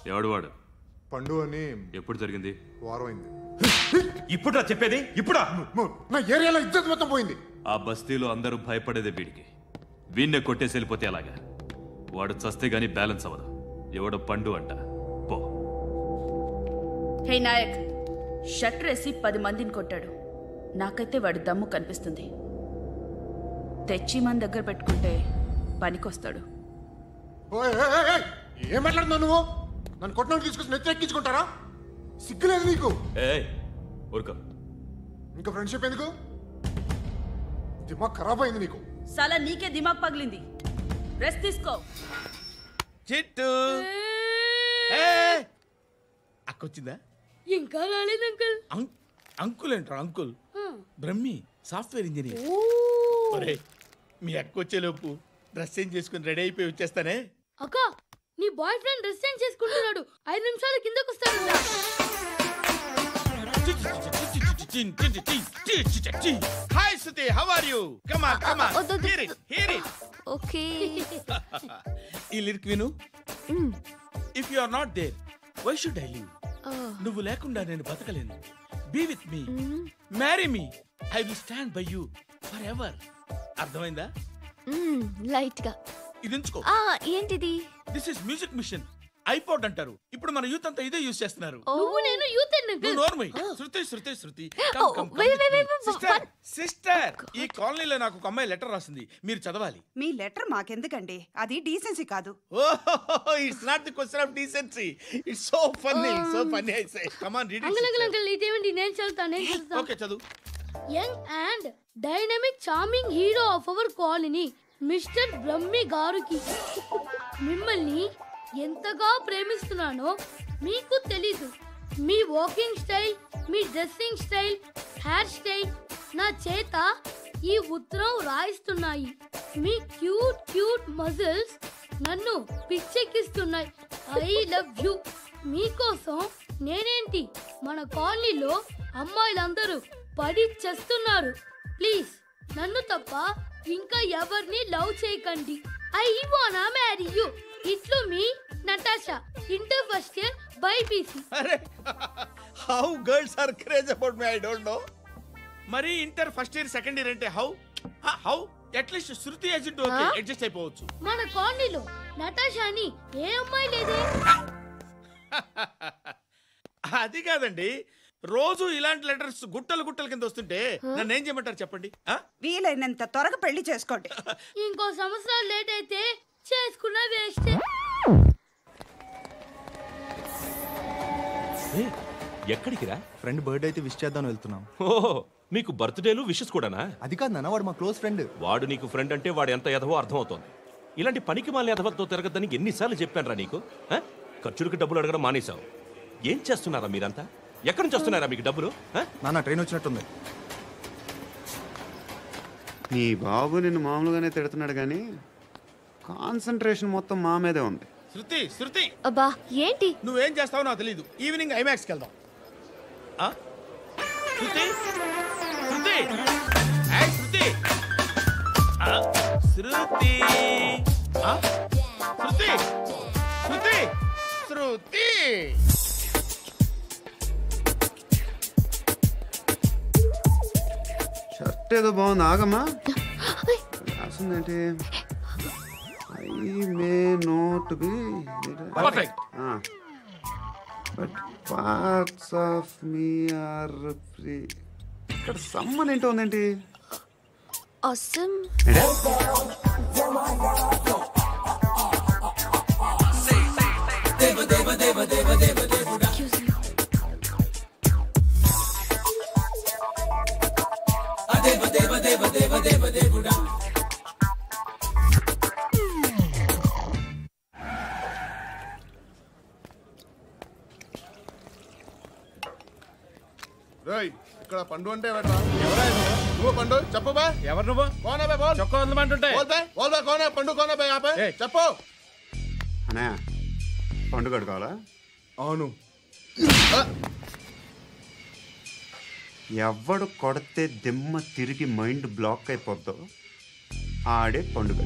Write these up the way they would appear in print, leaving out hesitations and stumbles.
ఎవడు వాడు? పండు అని. ఎప్పుడు జరిగింది? వారం అయింది. ఇప్పుడా చెప్పేది? ఇప్పుడా? నా ఏరియాలో ఇజ్జత్ మొత్తం పోయింది. ఆ బస్తీలో అందరూ భయపడేదే వీడికి. వీణ్ణే కొట్టేసి వెళ్ళిపోతే అలాగా. వాడు చస్తే గానీ బ్యాలెన్స్ అవ్వదు. ఎవడో పండు అంట. పో. హే నాయక్, షట్టర్ వేసి 10 మందిని కొట్టాడు. నాకైతే వాడి దమ్ము కనిపిస్తుంది. తెచ్చి మన దగ్గర పెట్టుకుంటే పనికొస్తాడు. ఏం మాట్లాడుతున్నావు నువ్వు? నన్ను కొట్టడానికి తీసుకొచ్చి నెత్తి ఎక్కించుకుంటారా? సిగ్గులేదు నీకు? ఊరుకో. ఇంకా ఫ్రెండ్షిప్ ఎందుకు? దిమాగ్ ఖరాబ్ అయింది నీకు. సాలా నీకే దిమాగ్ పగిలింది. రెస్ట్ తీసుకో. చిట్టు అక్కొచ్చిందా? ఇంకా రాలేదు అంకుల్. అంకుల్ ఏంట్రా? Uncle Brahmi software engineer. ఒరే, మీ అక్క వచ్చేలోపు డ్రెస్ చేంజ్ చేసుకుని రెడీ అయిపోయి వచ్చేస్తానే. అక్క, నీ బాయ్ ఫ్రెండ్ డ్రెస్ చేంజ్ చేసుకుంటున్నాడు. 5 నిమిషాలు కిందకు వస్తాడు. Hi Suthi, how are you? Come on come on, hear it hear it. Okay. ఈ లిరిక్ విను. If you are not there, why should I live? నువ్వు లేకుండా నేను బతకలేను. Be with me, marry me, I will stand by you forever. అర్థమైందా? Light గా ఇది ఉంచుకో. ఏంటిది? This is music machine. IPod అంటారు. ఇప్పుడు మన యూత్ అంతా ఇదే యూజ్ చేస్తున్నారు. నువ్వు నేను యూత్ శృతి శృతి శృతి సిస్టర్, ఈ కాలనీలో నాకు ఒక అమ్మాయి లెటర్ రాసింది. మీరు చదవాలి. మీ లెటర్ మాకెందుకండి? అది డీసెన్సీ కాదు. It's not the question of decency. It's so funny, so funny. I say come on read it. Uncle ఇదేంటి? నేను చదువుతాను. ఓకే, చదువు. Young and dynamic charming hero of our colony mister Brahmi గారికి మిమ్మల్ని ఎంతగా ప్రేమిస్తున్నానో మీకు తెలీదు. మీ వాకింగ్ స్టైల్, మీ డ్రెస్సింగ్ స్టైల్, హెయిర్ స్టైల్ నా చేత ఈ ఉత్తరం రాయిస్తున్నాయి. మీ క్యూట్ క్యూట్ మజిల్స్ నన్ను పిచ్చెక్కిస్తున్నాయి. I love you. మీకోసం నేనేంటి, మన కాలనీలో అమ్మాయిలందరూ పడి చేస్తున్నారు. ప్లీజ్ నన్ను తప్ప ఇంకా ఎవరిని లవ్ చేయకండి. ఐ వానా మ్యారీ యూ. ఇట్లు మీ Natasha, inter first year BiPC. అరే, how girls are craze about me, I don't know. మరి inter first year second year అంటే how at least Shruti agent okay, adjust అయిపోవచ్చు. మన కాలనీలో నటాషా అని ఏ అమ్మాయి లేదే. అది కాదండి, రోజు ఇలాంటి లెటర్స్ గుట్టలు గుట్టల కింద వస్తుంటే నన్ను ఏం చేయమంటారు చెప్పండి? వీలైనంత త్వరగా పెళ్లి చేసుకోండి. ఇంకో సంవత్సరాలు లేట్ అయితే చేసుకున్న వేస్ట్. ఎక్కడికి రా? ఫ్రెండ్ బర్త్డే అయితే విష్ చేద్దాం వెళ్తున్నాం. ఓహో, మీకు బర్త్డేలు విషెస్ కూడానా? అది కాదు నాన్న, వాడు మా క్లోజ్ ఫ్రెండ్. వాడు నీకు ఫ్రెండ్ అంటే వాడు ఎంత ఎదవో అర్థమవుతోంది. ఇలాంటి పనికి మాలిన ఎదవలతో తిరగద్దని ఎన్నిసార్లు చెప్పానురా నీకు? ఖర్చులకు డబ్బులు అడగడం మానేశావు. ఏం చేస్తున్నారా మీరంతా? ఎక్కడి నుంచి వస్తున్నారా మీకు డబ్బులు? నాన్న ట్రైన్ వచ్చినట్టుంది. నీ బాబు నిన్ను మామూలుగానే తిడుతున్నాడు కానీ కాన్సంట్రేషన్ మొత్తం మా మీదే ఉంది. శృతి శృతి, అబ్బా ఏంటి? నువ్వేం చేస్తావో నాకు తెలీదు. ఈవినింగ్ ఐమాక్స్కి వెళ్దాం. శృతి శృతి శృతి శృతి శృతి శృతి శృతి. షర్ట్ ఏదో బాగుంది, ఆగమ్మా. రాసిందేంటి? I may not be perfect, but parts of me are free. ఇక్కడ సమ్మన్ ఏంటో ఉందేంటి? awesome. ఇక్కడ పండు అంటే నువ్వు పండు చెప్పు బా. ఎవరు నువ్వు? కోనా బే బోల్. చొక్కా వదలమంటుంటే బోల్ బే కోనా పండు కోనా బే ఆపే చెప్పు. అనే పండు కట్టుకోవాలా? అవును. ఎవడు కొడితే దిమ్మ తిరిగి మైండ్ బ్లాక్ అయిపోద్దో ఆడే పండుగ.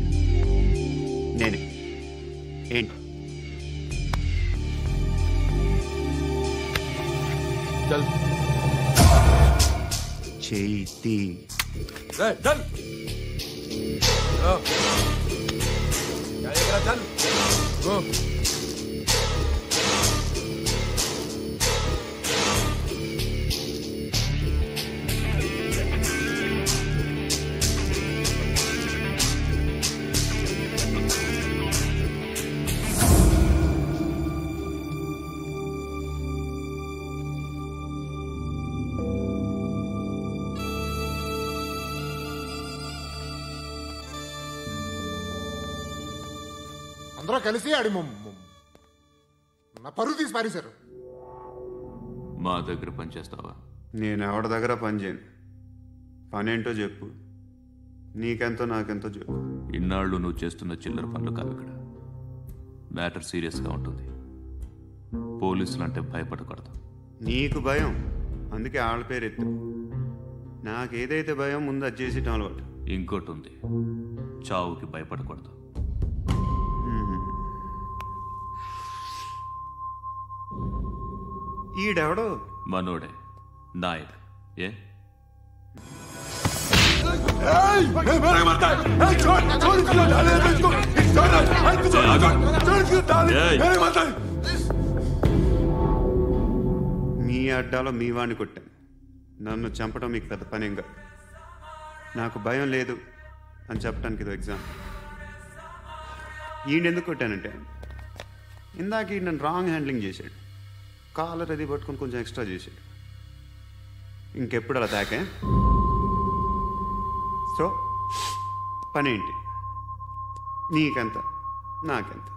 నేనే. ఏంటి చేతి అందరూ కలిసి ఆడి నా పరువు తీసి పారేశారు. మా దగ్గర పనిచేస్తావా? నేను ఎవరి దగ్గర పని చేయను. పనేంటో చెప్పు. నీకెంతో నాకెంతో చెప్పు. ఇన్నాళ్ళు నువ్వు చేస్తున్న చిల్లర పనులు కావు ఇక్కడ. మ్యాటర్ సీరియస్గా ఉంటుంది. పోలీసులు అంటే భయపడకూడదు. నీకు భయం, అందుకే ఆళ్ళ పేరు ఎత్తు. నాకేదైతే భయం ముందు అది చేసేటం అలవాటు. ఇంకోటి ఉంది, చావుకి భయపడకూడదు. ఈడెవడో మనోడే, నాయక్. ఏ మీ అడ్డాలో మీ వాడిని కొట్టాను. నన్ను చంపడం మీకు పెద్ద పనేంగా. నాకు భయం లేదు అని చెప్పడానికి ఇది ఎగ్జామ్. ఈయనెందుకు కొట్టానంటే ఇందాక ఈ నన్ను రాంగ్ హ్యాండ్లింగ్ చేశాడు. కాలర్ అది పట్టుకొని కొంచెం ఎక్స్ట్రా చేశాడు. ఇంకెప్పుడు అలా తాకే. సో పనేంటి? నీకెంత నాకెంత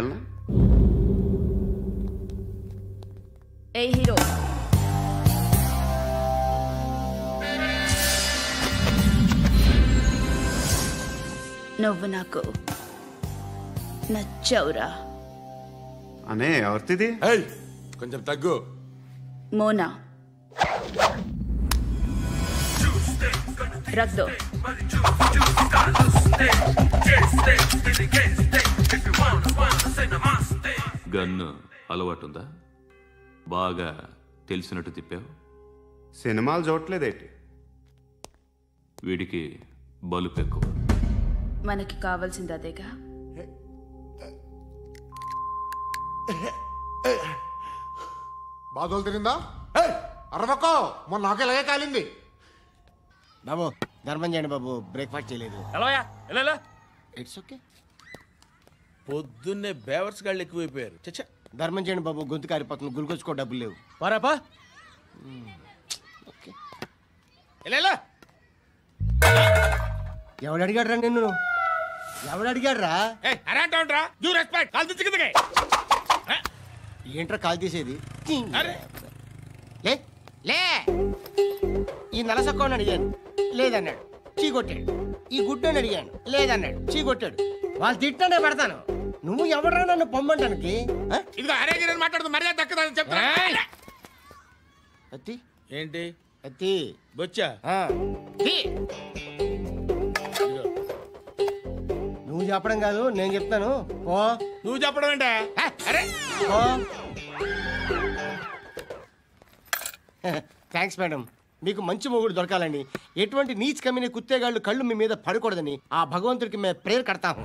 ఎలా? ఏ హీరో, నువ్వు నాకు నచ్చవురా. అనే ఎవరిది? కొంచెం తగ్గు. మోనా రక్ దో. గన్ను అలవాటుందా? బాగా తెలిసినట్టు తిప్పావు. సినిమాలు చూడట్లేదేంటి? వీడికి బలుపు ఎక్కువ. మనకి కావాల్సింది అదేగా. బాధలు తిరిందా? అరవకో, మొన్న నాకు ఇలాగే కాలింది. బాబు ధర్మం చేయండి బాబు, బ్రేక్ఫాస్ట్ చేయలేదు. It's okay. పొద్దున్నే బేవర్స్ గాళ్ళు ఎక్కువైపోయారు. చచ్చా, ధర్మం చేయండి బాబు, గొంతు కారిపోతుంది, గురికొచ్చుకో డబ్బులు లేవు. పారాపా. ఓకే. ఎవడు అడిగాడు రా నిన్ను? ఎవడు అడిగాడు రా? ఏంట్రా కాల్ తీసేది? లే లే. ఈ నలసక్కని అడిగాను, లేదన్నాడు, చీ కొట్టాడు. ఈ గుడ్డని అడిగాను, లేదన్నాడు, చీ కొట్టాడు. వాళ్ళు తిట్టానే పెడతాను. నువ్వు ఎవడరా నన్ను పొమ్మంటానికి? మాట్లాడుతూ మర్యాద దక్కదని చెప్తా. అత్తి ఏంటి అత్తి బొచ్చా? నువ్వు చెప్పడం కాదు, నేను చెప్తాను. ఓ నువ్వు చెప్పడం ఏంటే? అరే థ్యాంక్స్ మేడం. మీకు మంచి మొగుడు దొరకాలని, ఎటువంటి నీచ్ కమ్మిన కుత్తేగాళ్ళు కళ్ళు మీ మీద పడకూడదని ఆ భగవంతుడికి మేము ప్రేయర్ కడతాము.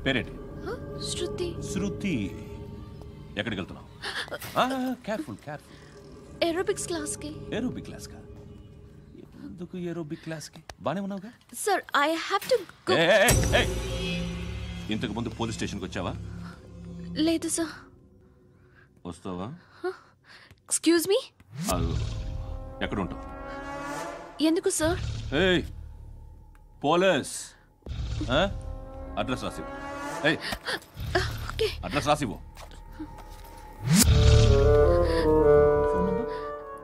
పేరేంటి? శృతి. శృతి. ఎక్కడికి వెళ్తున్నావు? Careful careful. ఏరోబిక్స్ క్లాస్ కి. ఏరోబిక్ క్లాస్ కా? ఎందుకు ఏరోబిక్ క్లాస్ కి? బానే ఉన్నావుగా? Sir I have to go. ఇంతకు ముందు పోలీస్ స్టేషన్కి వచ్చావా? లేదు సార్. వస్తావా? Excuse me. ఎక్కడ ఉంటావు? ఎందుకు సార్? పోలీస్ అడ్రస్ రాసివ్వు. అడ్రస్ రాసివ్వు.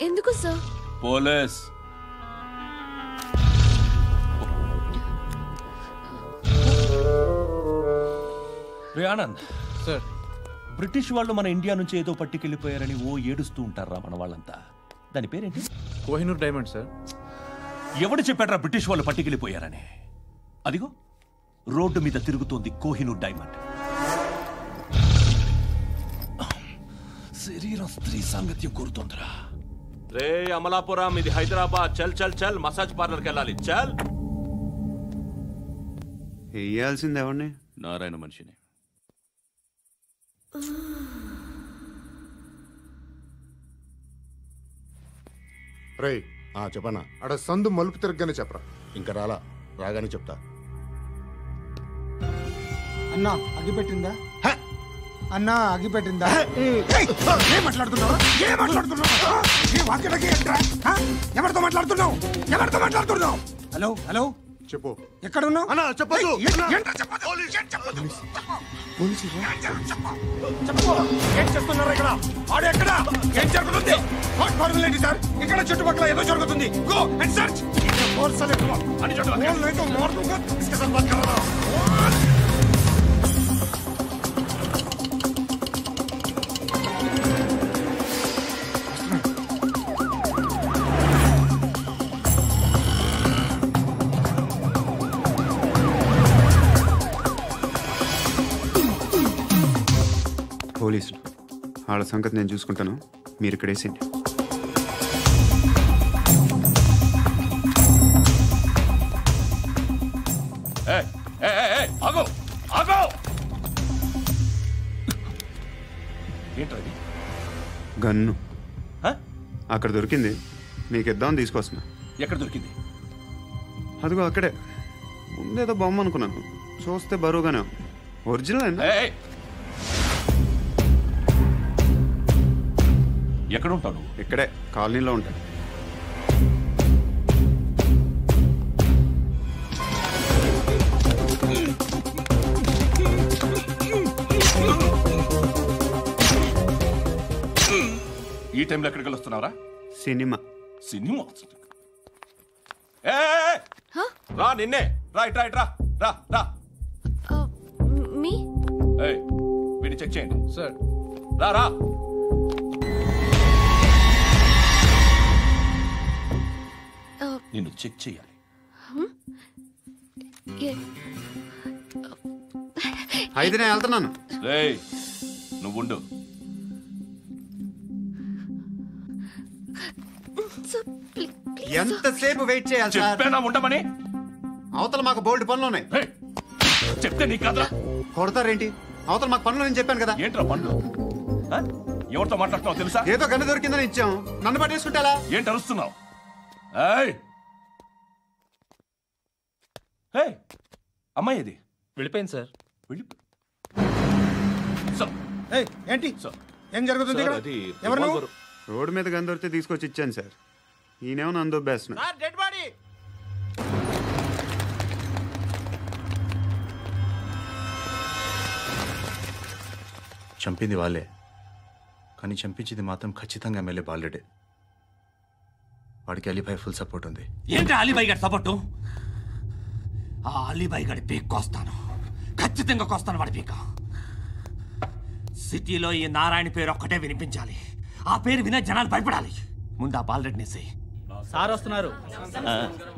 ఎందుకు sir? Police. Anand sir, British వాళ్ళు మన ఇండియా నుంచి ఏదో పట్టుకెళ్ళిపోయారని ఓ ఏడుస్తూ ఉంటారా మన వాళ్ళంతా. దాని పేరేంటి? Kohinoor diamond sir. ఎవడు చెప్పాడ్రా బ్రిటిష్ వాళ్ళు పట్టుకెళ్ళిపోయారని? అదిగో రోడ్డు మీద తిరుగుతోంది కోహినూర్ డైమండ్. శరీరం స్త్రీ సాంగత్యం కోరుతోందిరా. రే అమలాపురం, ఇది హైదరాబాద్. చల్ చల్ చల్, మసాజ్ పార్లర్కి వెళ్ళాలి. చల్. వేయాల్సింది ఎవరిని? నారాయణ మనిషిని. రేయ్ చెప్పనా? అడ సందు మలుపు తిరగగానే చెప్పరా. ఇంకా రాగానే చెప్తా. అన్నా అగిపెట్టిందా? అన్నా అగిపెట్టిందా? ఏం మాట్లాడుతున్నావు? ఎవరితో మాట్లాడుతున్నావు? హలో హలో, చెప్పు. ఎక్కడ ఉన్నావు? అన్నా చెప్పదు. ఏం చేస్తున్నారు ఇక్కడ? ఆడు ఎక్కడ? ఏం జరుగుతుంది? ఏంటి సార్? ఇక్కడ చుట్టుపక్కల ఏదో జరుగుతుంది. Go and search. పోలీసులు వాళ్ళ సంగతి నేను చూసుకుంటాను, మీరు ఇక్కడ వేసేయండి. ఏంటది? గన్ను అక్కడ దొరికింది, మీకు ఇద్దామని తీసుకొస్తున్నా. ఎక్కడ దొరికింది? అదిగో అక్కడే. ముందేదో బొమ్మ అనుకున్నాను, చూస్తే బరువుగానే ఒరిజినల్. ఎక్కడ ఉంటాను? ఇక్కడే కాలనీలో ఉంటాను. ఈ టైంలో ఎక్కడికి వస్తున్నావురా? సినిమా. సినిమా రా, నిన్నే. రైట్ రైట్ రా రా రా. వీడిని చెక్ చేయండి సార్. రా రా. నిన్ను చెక్ చేయాలి. అయితే నేను వెళ్తున్నాను. రేయ్ నువ్వుండు. ఎంతసేపు వెయిట్ చేయాలి? చెప్పేనా ఉండమని? అవతల మాకు బోల్డ్ పనులు ఉన్నాయి. చెప్తే నీకు కదా కొడతారేంటి? అవతల మాకు పనులు నేను చెప్పాను కదా. ఏంట్రా పనులు? ఎవరితో మాట్లాడుతున్నావు తెలుసా? ఏదో గన్ను దొరికిందని ఇచ్చాం, నన్ను పట్టేసుకుంటా. ఏంటి అరుస్తున్నావు? అమ్మాయి ఇది వెళ్ళిపోయింది సార్. ఏంటి ఏం జరుగుతుంది? రోడ్డు మీద గన్ను దొరికితే తీసుకొచ్చి ఇచ్చాను సార్. ఈయనేమో నన్ను దొబ్బేస్తున్నా. Dead body. చంపింది వాళ్ళే, కానీ చంపించింది మాత్రం ఖచ్చితంగా ఎమ్మెల్యే బాలుడే. వాడికి అలీబాయ్ ఫుల్ సపోర్ట్ ఉంది. ఏంటి అలీబాయ్ గారి సపోర్టు? ఆ అలీబాయ్ గారి పీక్ కోస్తాను, ఖచ్చితంగా కోస్తాను వాడి పీక. సిటీలో ఈ నారాయణ పేరు ఒక్కటే వినిపించాలి. ఆ పేరు వినే జనాలు భయపడాలి. ముందు ఆ బాలరెడ్డిని సార్ వస్తున్నారు.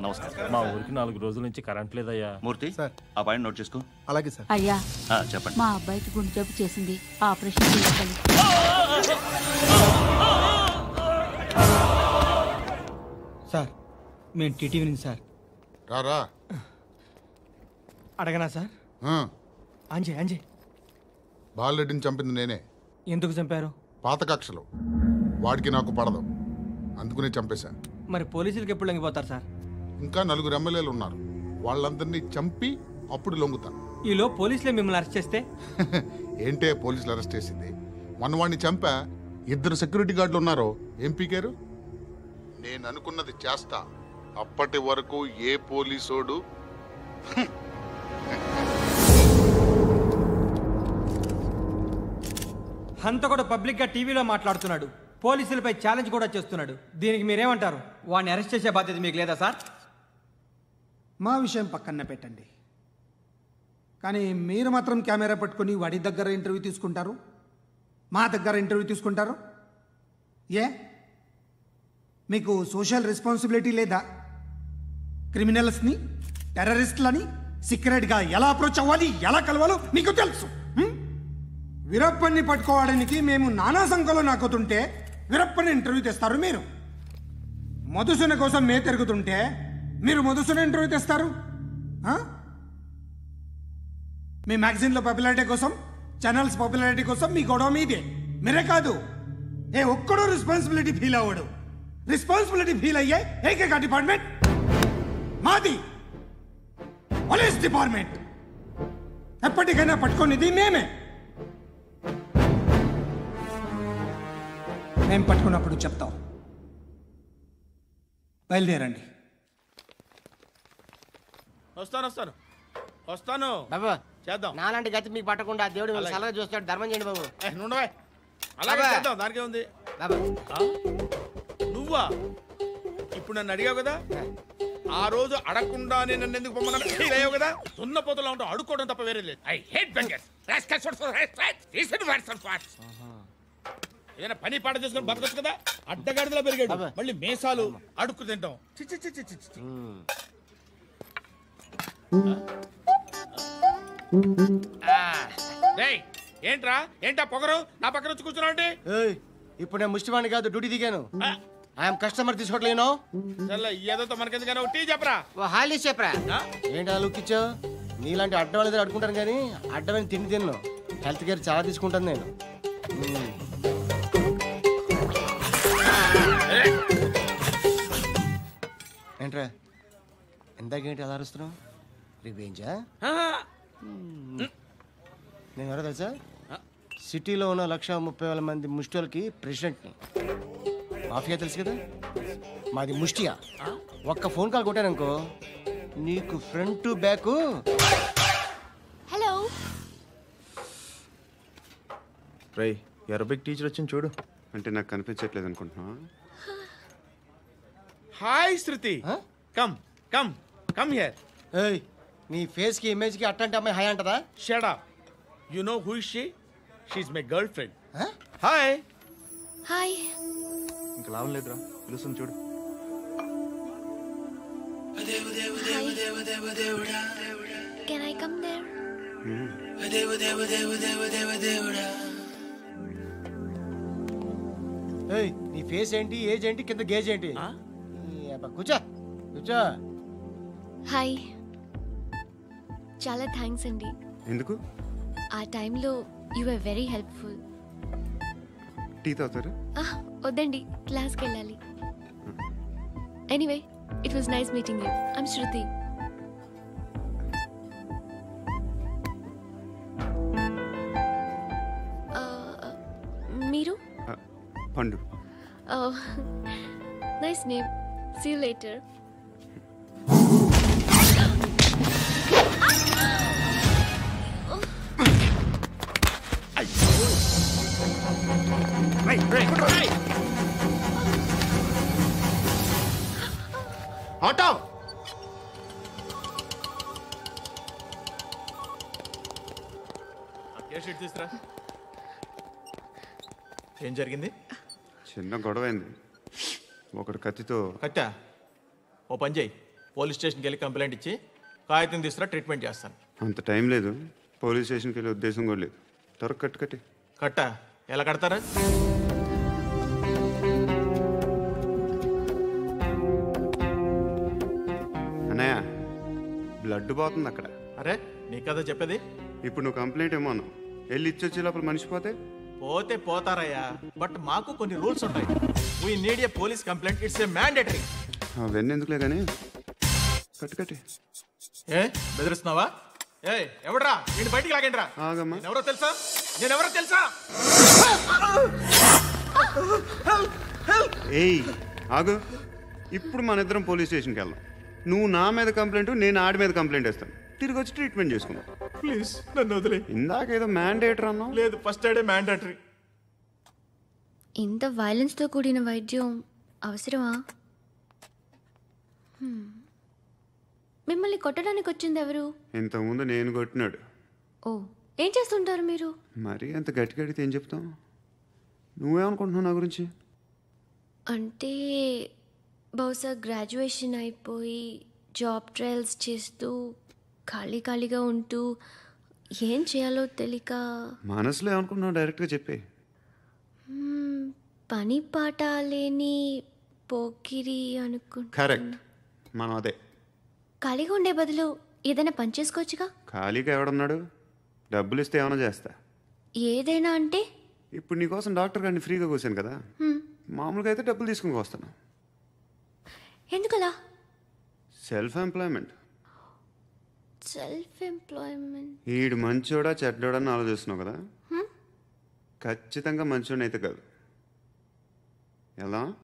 నమస్కారం. మా ఊరికి 4 రోజుల నుంచి కరెంట్ లేదయ్యా. మూర్తి ఆ పాయింట్ నోట్ చేసుకో. అలాగే సార్. అయ్యా చెప్పండి. మా అబ్బాయికి గుండె జబ్బు చేసింది, ఆపరేషన్ చేయాలి. సార్ మేము టీటీవీ నుంచి సార్. రా అడగనా సార్? అంజయ్ బాలరెడ్డిని చంపింది నేనే. ఎందుకు చంపారు? పాత కక్షలు, వాడికి నాకు పడదు, అందుకునే చంపేశాను. మరి పోలీసులకు ఎప్పుడు లొంగిపోతారు సార్? ఇంకా 4 ఎమ్మెల్యేలు ఉన్నారు, వాళ్ళందరినీ చంపి అప్పుడు లొంగుతాను. ఈలో పోలీసులే మిమ్మల్ని అరెస్ట్ చేస్తే? ఏంటే పోలీసులు అరెస్ట్ చేసింది? వాడిని చంపా. 2 సెక్యూరిటీ గార్డులు ఉన్నారు, ఏం పీకారు? నేను అనుకున్నది చేస్తా. అప్పటి వరకు ఏ పోలీసోడు హంతకుడు పబ్లిక్ గా టీవీలో మాట్లాడుతున్నాడు, పోలీసులపై ఛాలెంజ్ కూడా చేస్తున్నాడు. దీనికి మీరేమంటారు? వాడిని అరెస్ట్ చేసే బాధ్యత మీకు లేదా సార్? మా విషయం పక్కన పెట్టండి, కానీ మీరు మాత్రం కెమెరా పట్టుకొని వాడి దగ్గర ఇంటర్వ్యూ తీసుకుంటారు. మా దగ్గర ఇంటర్వ్యూ తీసుకుంటారు? ఏ మీకు సోషల్ రెస్పాన్సిబిలిటీ లేదా? క్రిమినల్స్ని, టెర్రరిస్టులని సీక్రెట్గా ఎలా అప్రోచ్ అవ్వాలి, ఎలా కలవాలో మీకు తెలుసు. వీరప్పన్ని పట్టుకోవడానికి మేము నానా సంఖ్యలో నాకుతుంటే వీరప్పని ఇంటర్వ్యూ తెస్తారు మీరు. మధుసూన కోసం మే తిరుగుతుంటే మీరు మధుసూన ఇంటర్వ్యూ తెస్తారు. మీ మ్యాగజైన్లో పాపులారిటీ కోసం, ఛానల్స్ పాపులారిటీ కోసం మీ గొడవ మీదే. మీరే కాదు, ఏ ఒక్కడో రెస్పాన్సిబిలిటీ ఫీల్ అవ్వడు. రెస్పాన్సిబిలిటీ ఫీల్ అయ్యే ఏకైక డిపార్ట్మెంట్ మాది, పోలీస్ డిపార్ట్మెంట్. ఎప్పటికైనా పట్టుకునేది మేమే. మేము పట్టుకున్నప్పుడు చెప్తాం. బయలుదేరండి. వస్తాను బాబు చేద్దాం. నాలాంటి గతి మీకు పట్టకుండా దేవుడు మిమ్మల్ని సలహా చూస్తాడు. ధర్మం చేయండి బాబు. నుండవే అలాగే బాబా. చేద్దాం, దానికే ఉంది. బాబు నువ్వా ఇప్పుడు నన్ను అడిగావు కదా, ఆ రోజు అడగకుండానే నన్ను ఎందుకు పొమ్మన్నాను ఫీల్ అయ్యావు కదా. సున్నపోతలో ఉంటావు, అడుక్కోవడం తప్ప వేరే లేదు. I hate bangers. ఏదైనా పని పాట చేసుకుని బతకొచ్చు కదా. అడ్డగాడిదలా పెరిగాడు, మళ్ళీ మేసాలు అడుక్కు తింటాం. చి చి చి చి చి చి. డేయ్, ఏంటా పొగరు నా పక్కన వచ్చి కూర్చున్నావు అంటే? ఇప్పుడు నేను ముష్టివాణి కాదు, డ్యూటీ దిగాను. ఐఎమ్ కస్టమర్ తీసుకోవట్లేను. ఏదో మనకెందుకైనా టీ చెప్పరా. హాలీ చెప్పరా. ఏంటి అలా లుక్ ఇచ్చావు? నీలాంటి అడ్డం వాళ్ళ దగ్గర అడుకుంటాను కానీ అడ్డమైన తిండి తిన్ను. హెల్త్ కేర్ చాలా తీసుకుంటాను నేను. ఏంట్రా ఎందాకేంటి అలా అరుస్తున్నావు? రివేంజా? నేను ఎవరో తెలుసా? సిటీలో ఉన్న 130,000 మంది ముష్టిలకి ప్రెసిడెంట్ని. మాఫియా తెలుసు కదా, మాది ముష్టియా. ఒక్క ఫోన్ కాల్ కొట్టాననుకో నీకు ఫ్రంట్ టు బ్యాక్. హలో రై అరబిక్ టీచర్ వచ్చింది చూడు. అంటే నాకు కనిపించట్లేదు అనుకుంటున్నా. Hi Shruti, come come come here. ఏయ్, నీ ఫేస్ కి ఇమేజ్ కి అట్టంటే అమ్మాయి హాయ్ అంటదా? Shut up. You know who is she? She is my girlfriend. Hi hi. ఇంకా లాభం లేదురా, పిలుస్తుంది చూడు. Can I come there? ఏయ్, నీ ఫేస్ ఏంటి, ఏజ్ ఏంటి, కింద గేజ్ ఏంటి? కూర్చో కూర్చో. హాయ్. చాలా థ్యాంక్స్ అండి. ఎందుకు? ఆ టైంలో you are very helpful. Tea తాగుతారు? వద్దండి, క్లాస్కి వెళ్ళాలి. Anyway, it was nice meeting you. I'm Shruti. మీరు? Pandu. Nice name. See you later. Auto తీసురా. ఏం జరిగింది? చిన్న గొడవ అయింది. ఒకడు కత్తితో. కట్టా? ఓ పని చేయి, పోలీస్ స్టేషన్కి వెళ్ళి కంప్లైంట్ ఇచ్చి కాగితం తీసుకురా, ట్రీట్మెంట్ చేస్తాను. అంత టైం లేదు, పోలీస్ స్టేషన్కి వెళ్ళే ఉద్దేశం కూడా లేదు. త్వరగా కట్టు కట్టి. కట్టా? ఎలా కడతారా? అన్నయ్య, బ్లడ్ పోతుంది అక్కడ. అరే నీ కదా చెప్పేది. ఇప్పుడు నువ్వు కంప్లైంట్ ఏమో అన్నావు, వెళ్ళి ఇచ్చొచ్చే లోపల మనిషి పోతే పోతే పోతారయ్యా, బట్ మాకు కొన్ని రూల్స్ ఉంటాయి. We need a police complaint, it's a mandatory. అవన్నీ ఎందుకులే కానీ కట్టు కట్టి. ఏ బెదిరిస్తున్నావా? ఏ ఎవడ్రా నేను బయటికి లాగండి రా. ఆగమ్మా. ఎవరో తెలుసా? నేనెవరో తెలుసా? ఏయ్ ఆగు, ఇప్పుడు మన ఇద్దరం పోలీస్ స్టేషన్కి వెళ్దాం. నువ్వు నా మీద కంప్లైంట్, నేను ఆడి మీద కంప్లైంట్ వేస్తాను. తిరిగి వచ్చి ట్రీట్మెంట్ చేసుకున్నాం. ప్లీజ్ నన్ను వదిలే. ఇందాకేదో మ్యాండేటరీ అన్నావు. లేదు, ఫస్ట్ ఎయిడే మ్యాండేటరీ. ఇంత వైలెన్స్తో కూడిన వైద్యం అవసరమా? మిమ్మల్ని కొట్టడానికి వచ్చింది ఎవరు? ఇంతకుముందు నేను కొట్టినాడు. ఓ, ఏం చేస్తుంటారు మీరు? మరి అంత గట్టి గడితే ఏం చెప్తాం? నువ్వేమనుకుంటున్నావు నా గురించి? అంటే బహుశా గ్రాడ్యుయేషన్ అయిపోయి జాబ్ ట్రయల్స్ చేస్తూ ఖాళీగా ఉంటూ ఏం చేయాలో తెలియక మనసులో ఏమనుకుంటున్నావు డైరెక్ట్గా చెప్పే. పని పాట లేని పోకిరి అనుకుంటా. కరెక్ట్, మనం అదే. ఖాళీగా ఉండే బదులు ఏదైనా పని చేసుకోవచ్చుగా. ఖాళీగా ఎవడన్నాడు? డబ్బులు ఇస్తే ఏమైనా చేస్తా. ఏదైనా అంటే ఇప్పుడు నీకోసం డాక్టర్ గారిని ఫ్రీగా కూర్చాను కదా, మామూలుగా అయితే డబ్బులు తీసుకుని వస్తాను. ఎందుకలా? Self employment. Self employment. ఈడు మంచోడా చెడ్డోడా అని ఆలోచిస్తున్నావు కదా, ఖచ్చితంగా మంచోడని అయితే కాదు. ఎలా?